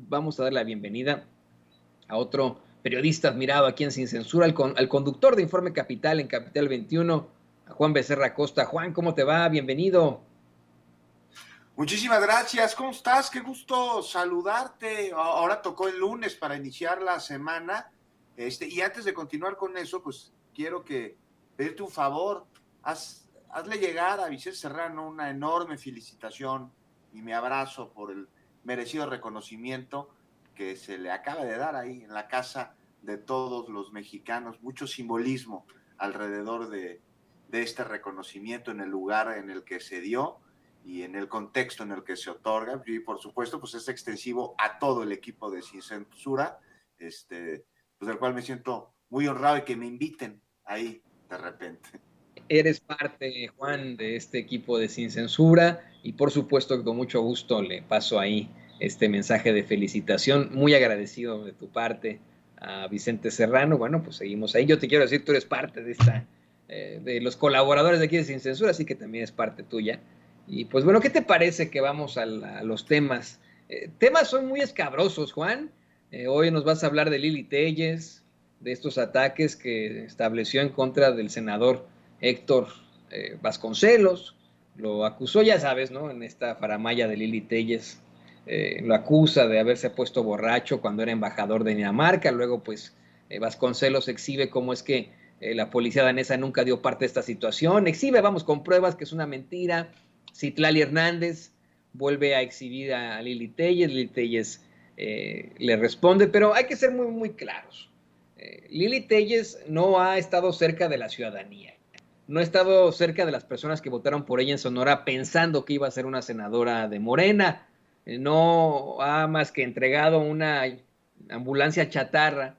Vamos a dar la bienvenida a otro periodista admirado aquí en Sin Censura, al conductor de Informe Capital en Capital 21, a Juan Becerra Costa. Juan, ¿cómo te va? Bienvenido. Muchísimas gracias, ¿cómo estás? Qué gusto saludarte. Ahora tocó el lunes para iniciar la semana. Y antes de continuar con eso, pues quiero pedirte un favor. Hazle llegar a Vicente Serrano una enorme felicitación y mi abrazo por el merecido reconocimiento que se le acaba de dar ahí en la casa de todos los mexicanos. Mucho simbolismo alrededor de este reconocimiento en el lugar en el que se dio y en el contexto en el que se otorga, y por supuesto pues es extensivo a todo el equipo de Sin Censura, pues del cual me siento muy honrado y que me inviten ahí de repente. Eres parte, Juan, de este equipo de Sin Censura y por supuesto que con mucho gusto le paso ahí este mensaje de felicitación, muy agradecido de tu parte a Vicente Serrano. Bueno, pues seguimos ahí. Yo te quiero decir, tú eres parte de los colaboradores de aquí de Sin Censura, así que también es parte tuya. Y pues bueno, ¿qué te parece que vamos a los temas? Temas son muy escabrosos, Juan. Hoy nos vas a hablar de Lili Téllez, de estos ataques que estableció en contra del senador Héctor Vasconcelos. Lo acusó, ya sabes, ¿no? En esta faramalla de Lili Téllez. Lo acusa de haberse puesto borracho cuando era embajador de Dinamarca. Luego, pues, Vasconcelos exhibe cómo es que la policía danesa nunca dio parte de esta situación. Exhibe, vamos, con pruebas que es una mentira. Citlali Hernández vuelve a exhibir a Lili Téllez. Lili Téllez le responde, pero hay que ser muy, muy claros. Lili Téllez no ha estado cerca de la ciudadanía, no ha estado cerca de las personas que votaron por ella en Sonora pensando que iba a ser una senadora de Morena, no ha más que entregado una ambulancia chatarra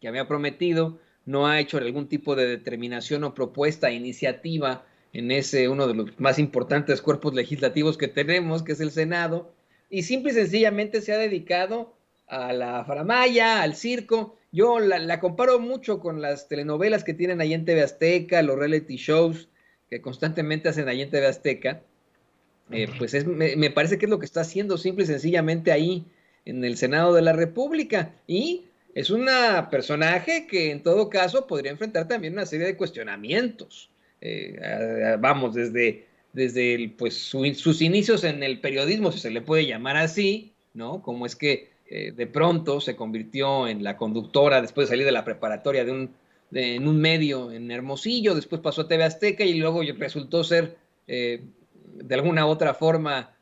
que había prometido, no ha hecho algún tipo de determinación o propuesta, iniciativa en ese uno de los más importantes cuerpos legislativos que tenemos, que es el Senado, y simple y sencillamente se ha dedicado a la faramaya, al circo. Yo la comparo mucho con las telenovelas que tienen ahí en TV Azteca, los reality shows que constantemente hacen ahí en TV Azteca. Me parece que es lo que está haciendo simple y sencillamente ahí en el Senado de la República. Y es una personaje que en todo caso podría enfrentar también una serie de cuestionamientos. Vamos, desde sus inicios en el periodismo, si se le puede llamar así, ¿no? Como es que de pronto se convirtió en la conductora después de salir de la preparatoria en un medio en Hermosillo, después pasó a TV Azteca y luego resultó ser de alguna otra forma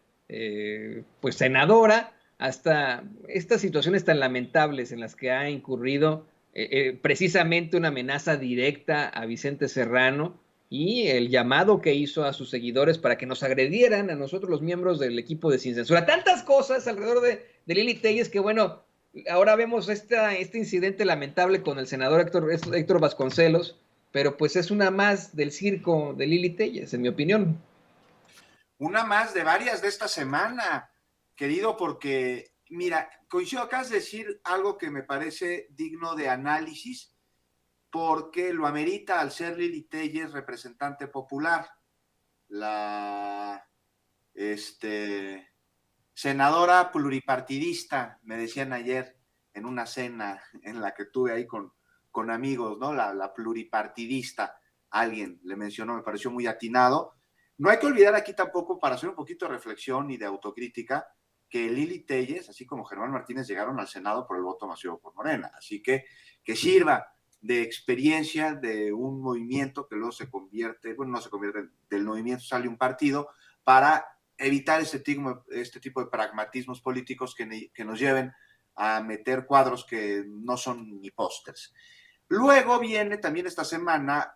pues senadora, hasta estas situaciones tan lamentables en las que ha incurrido precisamente una amenaza directa a Vicente Serrano y el llamado que hizo a sus seguidores para que nos agredieran a nosotros los miembros del equipo de Sin Censura. Tantas cosas alrededor de Lili Téllez que bueno, ahora vemos este incidente lamentable con el senador Héctor Vasconcelos, pero pues es una más del circo de Lili Téllez, en mi opinión. Una más de varias de esta semana, querido, porque, mira, coincido, acabas de decir algo que me parece digno de análisis, porque lo amerita al ser Lili Téllez representante popular. La senadora pluripartidista, me decían ayer en una cena en la que tuve ahí con amigos, ¿no? La pluripartidista, alguien le mencionó, me pareció muy atinado. No hay que olvidar aquí tampoco, para hacer un poquito de reflexión y de autocrítica, que Lili Téllez, así como Germán Martínez, llegaron al Senado por el voto masivo por Morena. Así que sirva de experiencia de un movimiento que luego se convierte, bueno, no se convierte, del movimiento sale un partido, para evitar este tipo de pragmatismos políticos que nos lleven a meter cuadros que no son ni pósters. Luego viene también esta semana,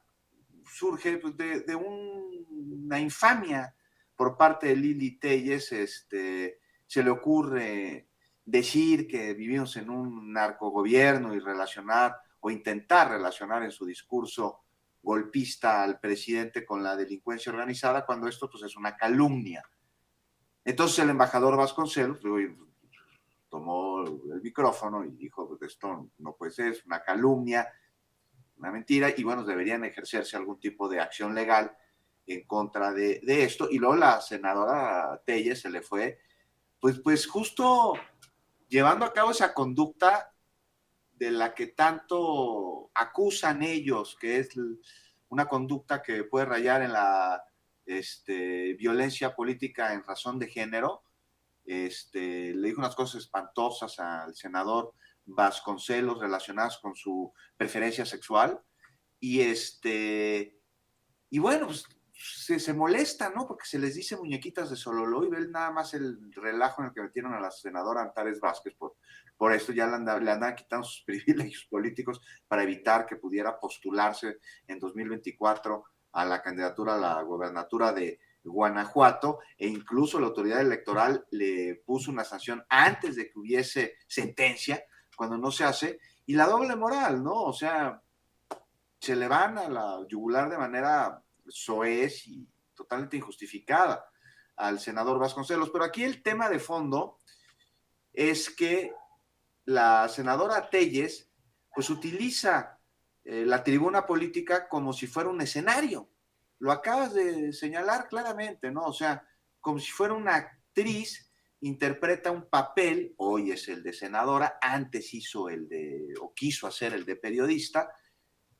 surge pues, de una infamia por parte de Lili Téllez, se le ocurre decir que vivimos en un narcogobierno y relacionar o intentar relacionar en su discurso golpista al presidente con la delincuencia organizada, cuando esto pues, es una calumnia. Entonces el embajador Vasconcelos tomó el micrófono y dijo, pues esto no puede ser, es una calumnia, una mentira, y bueno, deberían ejercerse algún tipo de acción legal en contra de esto. Y luego la senadora Téllez se le fue, pues justo llevando a cabo esa conducta de la que tanto acusan ellos, que es una conducta que puede rayar en la violencia política en razón de género. Le dijo unas cosas espantosas al senador Vasconcelos relacionadas con su preferencia sexual, y y bueno, pues se molesta, ¿no? Porque se les dice muñequitas de Sololó, y ven nada más el relajo en el que metieron a la senadora Antares Vázquez. Por esto ya le andan quitando sus privilegios políticos para evitar que pudiera postularse en 2024 a la candidatura a la gobernatura de Guanajuato, e incluso la autoridad electoral le puso una sanción antes de que hubiese sentencia, cuando no se hace, y la doble moral, ¿no? O sea, se le van a la yugular de manera soez y totalmente injustificada al senador Vasconcelos. Pero aquí el tema de fondo es que la senadora Telles pues utiliza la tribuna política como si fuera un escenario. Lo acabas de señalar claramente, ¿no? O sea, como si fuera una actriz, interpreta un papel, hoy es el de senadora, antes hizo o quiso hacer el de periodista,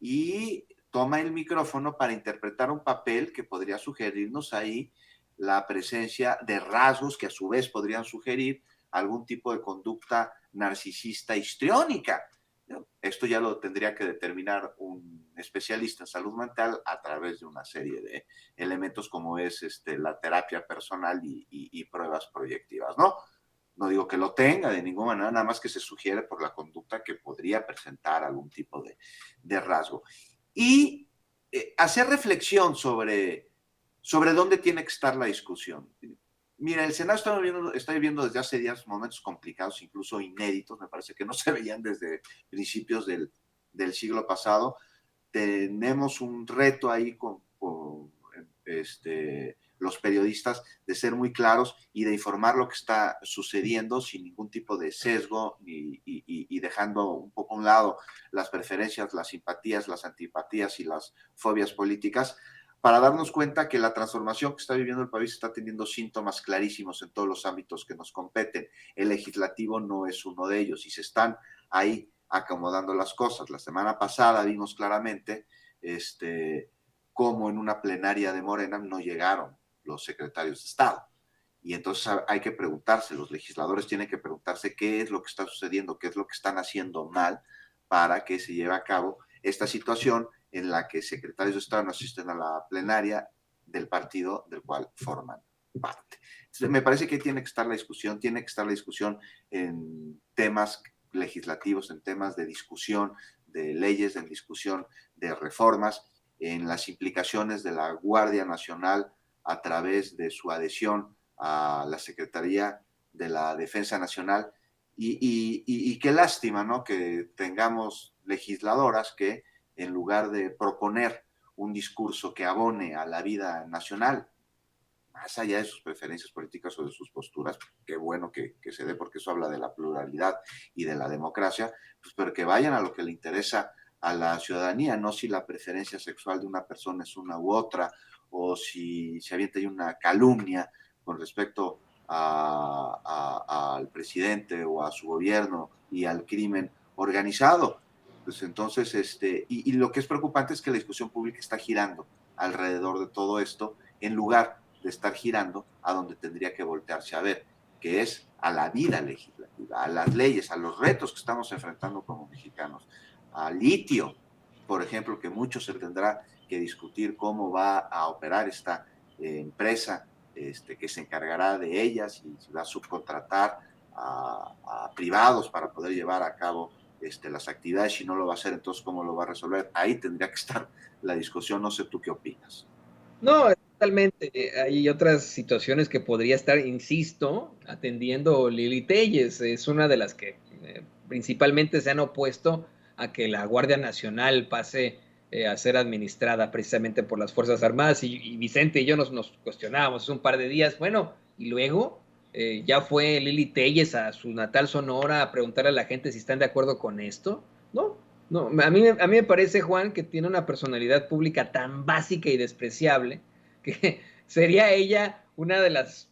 y toma el micrófono para interpretar un papel que podría sugerirnos ahí la presencia de rasgos que a su vez podrían sugerir algún tipo de conducta narcisista histriónica. Esto ya lo tendría que determinar un especialista en salud mental a través de una serie de elementos como es la terapia personal y pruebas proyectivas, ¿no? No digo que lo tenga de ninguna manera, nada más que se sugiere por la conducta que podría presentar algún tipo de rasgo. Y hacer reflexión sobre dónde tiene que estar la discusión. Mira, el Senado está viviendo desde hace días momentos complicados, incluso inéditos, me parece que no se veían desde principios del siglo pasado. Tenemos un reto ahí con los periodistas de ser muy claros y de informar lo que está sucediendo sin ningún tipo de sesgo y dejando un poco a un lado las preferencias, las simpatías, las antipatías y las fobias políticas, para darnos cuenta que la transformación que está viviendo el país está teniendo síntomas clarísimos en todos los ámbitos que nos competen. El legislativo no es uno de ellos y se están ahí acomodando las cosas. La semana pasada vimos claramente cómo en una plenaria de Morena no llegaron los secretarios de Estado. Y entonces hay que preguntarse, los legisladores tienen que preguntarse qué es lo que está sucediendo, qué es lo que están haciendo mal para que se lleve a cabo esta situación en la que secretarios de Estado no asisten a la plenaria del partido del cual forman parte. Entonces, me parece que tiene que estar la discusión en temas legislativos, en temas de discusión de leyes, en discusión de reformas, en las implicaciones de la Guardia Nacional a través de su adhesión a la Secretaría de la Defensa Nacional. Y qué lástima, ¿no?, que tengamos legisladoras que, en lugar de proponer un discurso que abone a la vida nacional, más allá de sus preferencias políticas o de sus posturas, qué bueno que se dé, porque eso habla de la pluralidad y de la democracia, pues, pero que vayan a lo que le interesa a la ciudadanía, no si la preferencia sexual de una persona es una u otra, o si se avienta ahí una calumnia con respecto al presidente o a su gobierno y al crimen organizado. Pues entonces, y lo que es preocupante es que la discusión pública está girando alrededor de todo esto, en lugar de estar girando a donde tendría que voltearse a ver, que es a la vida legislativa, a las leyes, a los retos que estamos enfrentando como mexicanos, al litio, por ejemplo, que mucho se tendrá que discutir cómo va a operar esta empresa que se encargará de ellas y si va a subcontratar a privados para poder llevar a cabo las actividades. Si no lo va a hacer, entonces ¿cómo lo va a resolver? Ahí tendría que estar la discusión. No sé tú qué opinas. No, totalmente. Hay otras situaciones que podría estar, insisto, atendiendo Lili Telles. Es una de las que principalmente se han opuesto a que la Guardia Nacional pase a ser administrada precisamente por las Fuerzas Armadas. Y Vicente y yo nos cuestionábamos hace un par de días, bueno, y luego ya fue Lili Telles a su natal Sonora a preguntarle a la gente si están de acuerdo con esto. No, no, a mí me parece, Juan, que tiene una personalidad pública tan básica y despreciable que sería ella una de las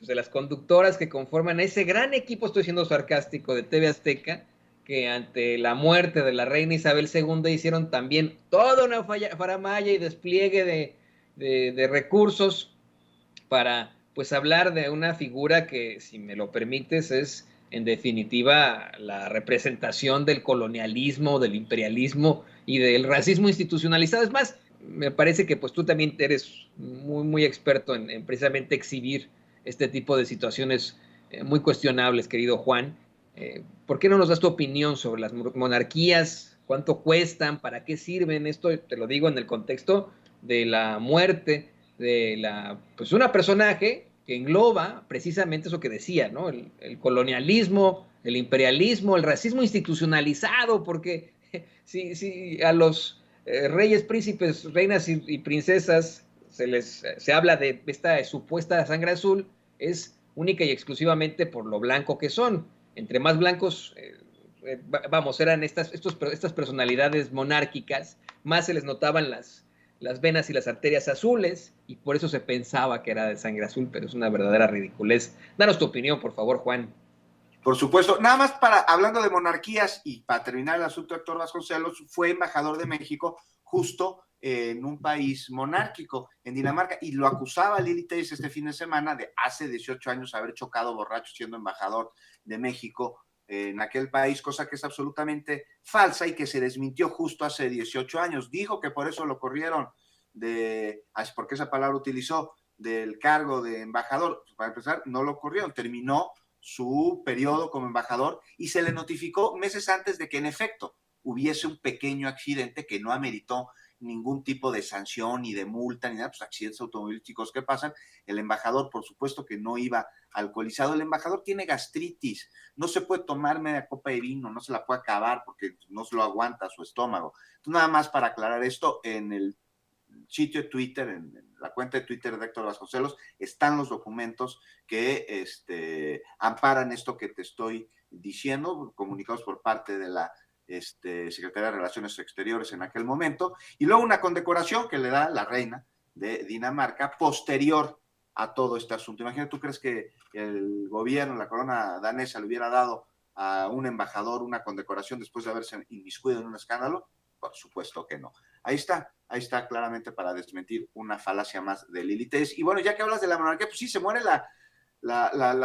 de las conductoras que conforman ese gran equipo, estoy siendo sarcástico, de TV Azteca, que ante la muerte de la reina Isabel II hicieron también toda una faramalla y despliegue de recursos para pues hablar de una figura que, si me lo permites, es en definitiva la representación del colonialismo, del imperialismo y del racismo institucionalizado. Es más, me parece que pues tú también eres muy experto en precisamente exhibir este tipo de situaciones muy cuestionables, querido Juan. ¿Por qué no nos das tu opinión sobre las monarquías? ¿Cuánto cuestan? ¿Para qué sirven? Esto te lo digo en el contexto de la muerte de pues una personaje que engloba precisamente eso que decía, ¿no? El colonialismo, el imperialismo, el racismo institucionalizado, porque si a los reyes, príncipes, reinas y princesas se habla de esta supuesta sangre azul, es única y exclusivamente por lo blanco que son. Entre más blancos, vamos, eran estas personalidades monárquicas, más se les notaban las venas y las arterias azules, y por eso se pensaba que era de sangre azul, pero es una verdadera ridiculez. Danos tu opinión, por favor, Juan. Por supuesto, nada más hablando de monarquías y para terminar el asunto, Héctor Vasconcelos fue embajador de México justo en un país monárquico, en Dinamarca, y lo acusaba Lili Telles este fin de semana de hace 18 años haber chocado borracho siendo embajador de México en aquel país, cosa que es absolutamente falsa y que se desmintió justo hace 18 años. Dijo que por eso lo corrieron porque esa palabra utilizó, del cargo de embajador. Para empezar, no lo corrieron, terminó su periodo como embajador y se le notificó meses antes de que en efecto hubiese un pequeño accidente que no ameritó ningún tipo de sanción ni de multa ni nada, pues accidentes automovilísticos que pasan. El embajador, por supuesto que no iba alcoholizado. El embajador tiene gastritis, no se puede tomar media copa de vino, no se la puede acabar porque no se lo aguanta su estómago. Entonces, nada más para aclarar esto, en el sitio de Twitter, en la cuenta de Twitter de Héctor Vasconcelos, están los documentos que amparan esto que te estoy diciendo, comunicados por parte de la Secretaría de Relaciones Exteriores en aquel momento, y luego una condecoración que le da la reina de Dinamarca posterior a todo este asunto. Imagínate, ¿tú crees que el gobierno, la corona danesa, le hubiera dado a un embajador una condecoración después de haberse inmiscuido en un escándalo? Por supuesto que no. Ahí está claramente para desmentir una falacia más de Lili Telles. Y bueno, ya que hablas de la monarquía, pues sí, se muere la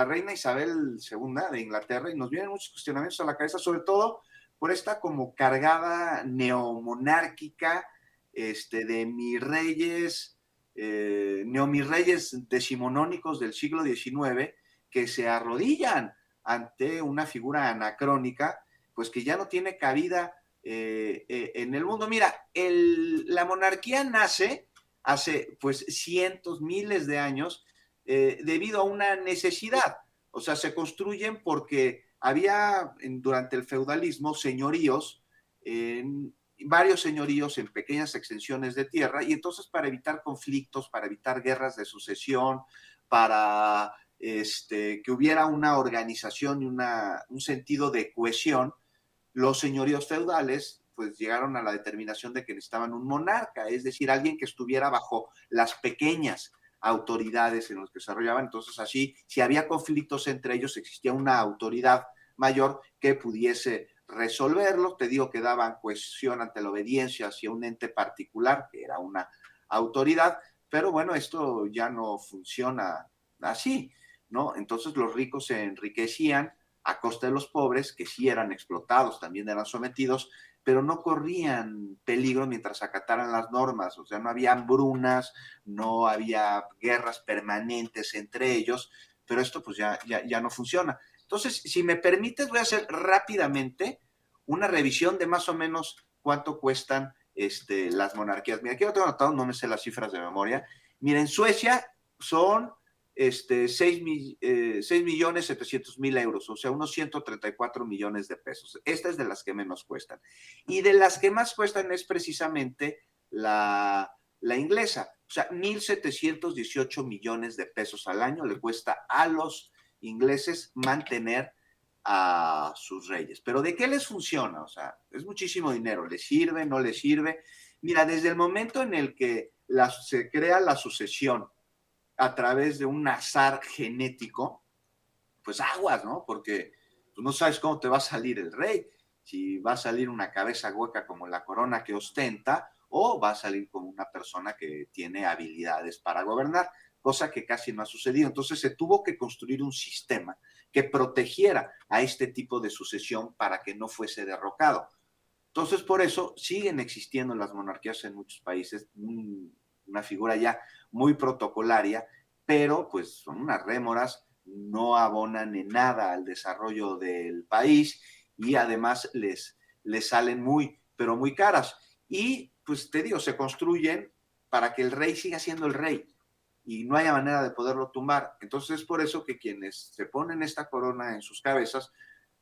reina Isabel II de Inglaterra y nos vienen muchos cuestionamientos a la cabeza, sobre todo por esta como cargada neomonárquica de mis reyes, neomirreyes decimonónicos del siglo XIX que se arrodillan ante una figura anacrónica, pues que ya no tiene cabida en el mundo. Mira, la monarquía nace hace pues cientos, miles de años debido a una necesidad. O sea, se construyen porque había durante el feudalismo señoríos, varios señoríos en pequeñas extensiones de tierra, y entonces para evitar conflictos, para evitar guerras de sucesión, para que hubiera una organización y un sentido de cohesión, los señoríos feudales pues llegaron a la determinación de que necesitaban un monarca, es decir, alguien que estuviera bajo las pequeñas autoridades en los que se desarrollaban. Entonces así, si había conflictos entre ellos, existía una autoridad mayor que pudiese resolverlos. Te digo que daban cohesión ante la obediencia hacia un ente particular, que era una autoridad, pero bueno, esto ya no funciona así, ¿no? Entonces los ricos se enriquecían a costa de los pobres, que sí eran explotados, también eran sometidos, pero no corrían peligro mientras acataran las normas. O sea, no había hambrunas, no había guerras permanentes entre ellos, pero esto pues ya no funciona. Entonces, si me permites, voy a hacer rápidamente una revisión de más o menos cuánto cuestan las monarquías. Mira, aquí lo tengo anotado, no me sé las cifras de memoria. Mira, en Suecia son 6.700.000 euros, o sea, unos 134 millones de pesos. Esta es de las que menos cuestan. Y de las que más cuestan es precisamente la inglesa. O sea, 1.718 millones de pesos al año le cuesta a los ingleses mantener a sus reyes. Pero ¿de qué les funciona? O sea, es muchísimo dinero. ¿Les sirve? ¿No les sirve? Mira, desde el momento en el que se crea la sucesión a través de un azar genético, pues aguas, ¿no? Porque tú no sabes cómo te va a salir el rey, si va a salir una cabeza hueca como la corona que ostenta, o va a salir como una persona que tiene habilidades para gobernar, cosa que casi no ha sucedido. Entonces se tuvo que construir un sistema que protegiera a este tipo de sucesión para que no fuese derrocado. Entonces, por eso siguen existiendo las monarquías en muchos países, una figura ya muy protocolaria, pero pues son unas rémoras, no abonan en nada al desarrollo del país y además les salen muy, pero muy caras. Y pues te digo, se construyen para que el rey siga siendo el rey y no haya manera de poderlo tumbar. Entonces es por eso que quienes se ponen esta corona en sus cabezas,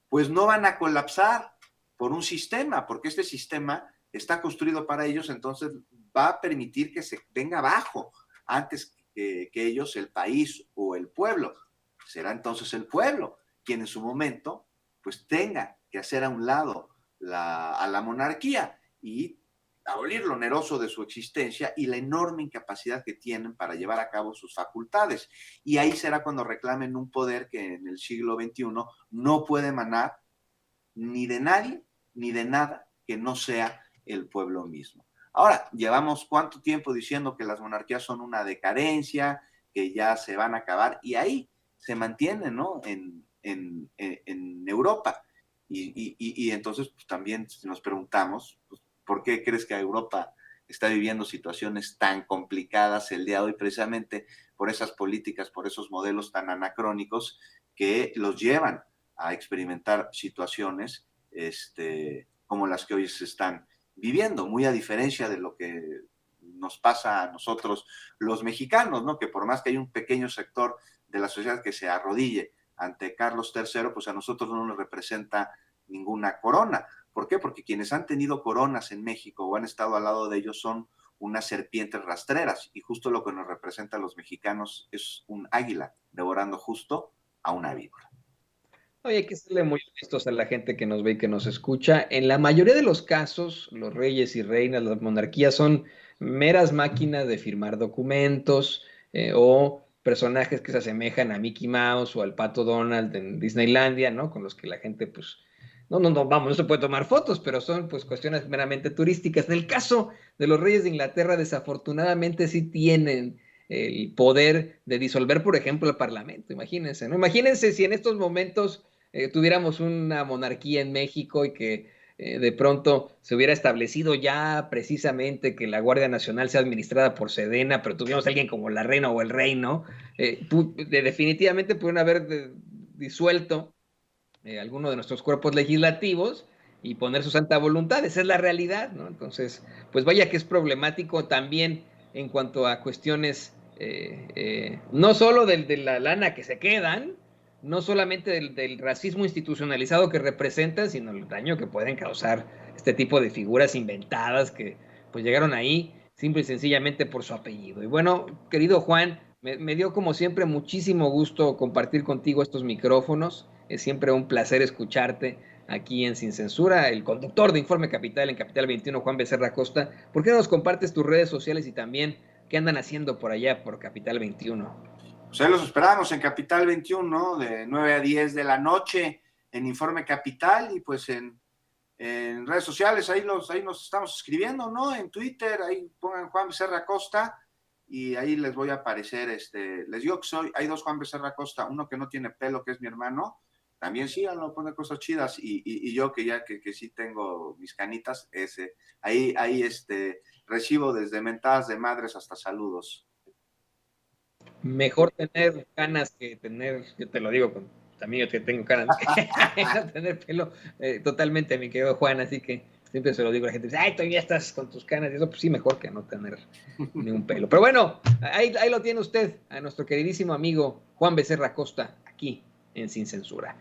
pues no van a colapsar por un sistema, porque este sistema está construido para ellos, entonces va a permitir que se venga abajo antes que ellos, el país o el pueblo. Será entonces el pueblo quien en su momento pues tenga que hacer a un lado a la monarquía y abolir lo oneroso de su existencia y la enorme incapacidad que tienen para llevar a cabo sus facultades. Y ahí será cuando reclamen un poder que en el siglo XXI no puede emanar ni de nadie ni de nada que no sea el pueblo mismo. Ahora, llevamos cuánto tiempo diciendo que las monarquías son una decadencia, que ya se van a acabar, y ahí se mantienen, ¿no? En Europa. Y entonces pues, también nos preguntamos, pues, ¿por qué crees que Europa está viviendo situaciones tan complicadas el día de hoy? Precisamente por esas políticas, por esos modelos tan anacrónicos que los llevan a experimentar situaciones como las que hoy se están viviendo, muy a diferencia de lo que nos pasa a nosotros los mexicanos, ¿no? Que por más que hay un pequeño sector de la sociedad que se arrodille ante Carlos III, pues a nosotros no nos representa ninguna corona. ¿Por qué? Porque quienes han tenido coronas en México o han estado al lado de ellos son unas serpientes rastreras, y justo lo que nos representa a los mexicanos es un águila devorando justo a una víbora. Oye, hay que serle muy honestos a la gente que nos ve y que nos escucha. En la mayoría de los casos, los reyes y reinas, las monarquías son meras máquinas de firmar documentos o personajes que se asemejan a Mickey Mouse o al Pato Donald en Disneylandia, ¿no? Con los que la gente, pues, no, vamos, no se puede tomar fotos, pero son, pues, cuestiones meramente turísticas. En el caso de los reyes de Inglaterra, desafortunadamente sí tienen el poder de disolver, por ejemplo, el Parlamento. Imagínense, ¿no? Imagínense si en estos momentos tuviéramos una monarquía en México y que de pronto se hubiera establecido ya precisamente que la Guardia Nacional sea administrada por Sedena, pero tuviéramos a alguien como la reina o el rey, ¿no? Definitivamente pudieron haber disuelto alguno de nuestros cuerpos legislativos y poner su santa voluntad. Esa es la realidad, ¿no? Entonces, pues vaya que es problemático también en cuanto a cuestiones no solo de la lana que se quedan, no solamente del racismo institucionalizado que representan, sino el daño que pueden causar este tipo de figuras inventadas que pues llegaron ahí simple y sencillamente por su apellido. Y bueno, querido Juan, me dio como siempre muchísimo gusto compartir contigo estos micrófonos. Es siempre un placer escucharte aquí en Sin Censura. El conductor de Informe Capital en Capital 21, Juan Becerra Costa. ¿Por qué no nos compartes tus redes sociales y también qué andan haciendo por allá por Capital 21? Pues ahí los esperamos en Capital 21, de 9 a 10 de la noche, en Informe Capital, y pues en redes sociales, ahí nos estamos escribiendo, ¿no? En Twitter, ahí pongan Juan Becerra Costa, y ahí les voy a aparecer, les digo que hay dos Juan Becerra Costa, uno que no tiene pelo, que es mi hermano, también síganlo, pone cosas chidas, y yo que ya que sí tengo mis canitas, ahí recibo desde mentadas de madres hasta saludos. Mejor tener canas que tener, yo te lo digo, también yo que tengo canas, que no tener pelo totalmente, mi querido Juan, así que siempre se lo digo a la gente, ay, todavía estás con tus canas, y eso pues sí, mejor que no tener ni un pelo. Pero bueno, ahí lo tiene usted, a nuestro queridísimo amigo Juan Becerra Costa, aquí en Sin Censura.